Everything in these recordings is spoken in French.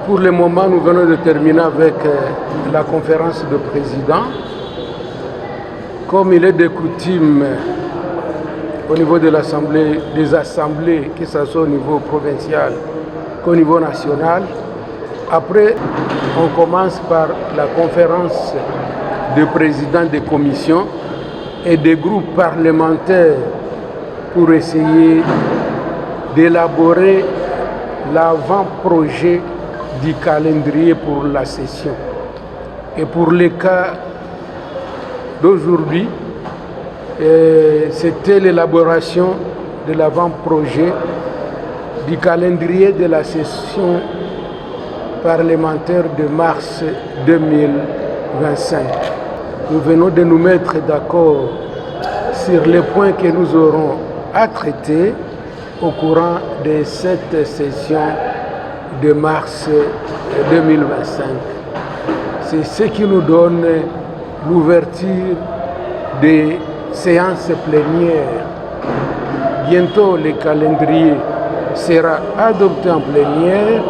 Pour le moment, nous venons de terminer avec la conférence de présidents. Comme il est de coutume au niveau de l'Assemblée, des assemblées, que ce soit au niveau provincial qu'au niveau national, après, on commence par la conférence de présidents des commissions et des groupes parlementaires pour essayer d'élaborer l'avant-projet du calendrier pour la session. Et pour le cas d'aujourd'hui, c'était l'élaboration de l'avant-projet du calendrier de la session parlementaire de mars 2025. Nous venons de nous mettre d'accord sur les points que nous aurons à traiter au courant de cette session de mars 2025. C'est ce qui nous donne l'ouverture des séances plénières. Bientôt, le calendrier sera adopté en plénière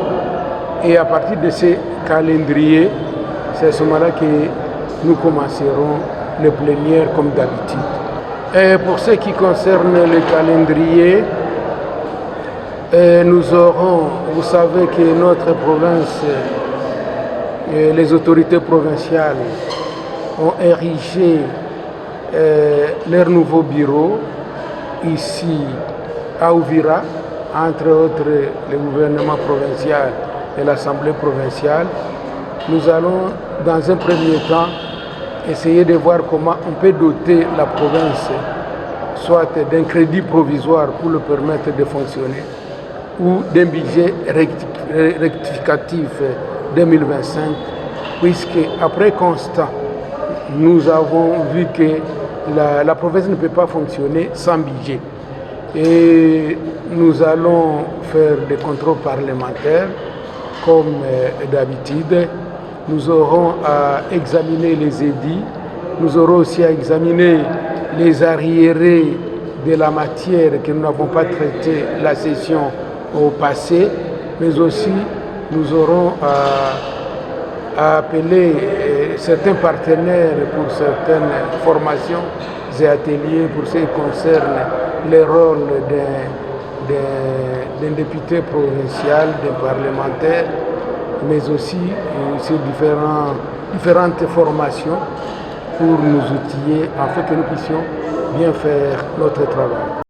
et à partir de ce calendrier, c'est à ce moment-là que nous commencerons le plénière comme d'habitude. Et pour ce qui concerne le calendrier, nous aurons, vous savez que notre province, les autorités provinciales ont érigé leur nouveau bureau ici à Uvira, entre autres le gouvernement provincial et l'Assemblée provinciale. Nous allons dans un premier temps essayer de voir comment on peut doter la province soit d'un crédit provisoire pour le permettre de fonctionner ou d'un budget rectificatif 2025, puisque après constat, nous avons vu que la province ne peut pas fonctionner sans budget. Et nous allons faire des contrôles parlementaires comme d'habitude. Nous aurons à examiner les édits, nous aurons aussi à examiner les arriérés de la matière que nous n'avons pas traité la session au passé, mais aussi nous aurons à appeler certains partenaires pour certaines formations et ateliers pour ce qui concerne le rôle d'un député provincial, d'un parlementaire, mais aussi sur différentes formations pour nous outiller afin que nous puissions bien faire notre travail.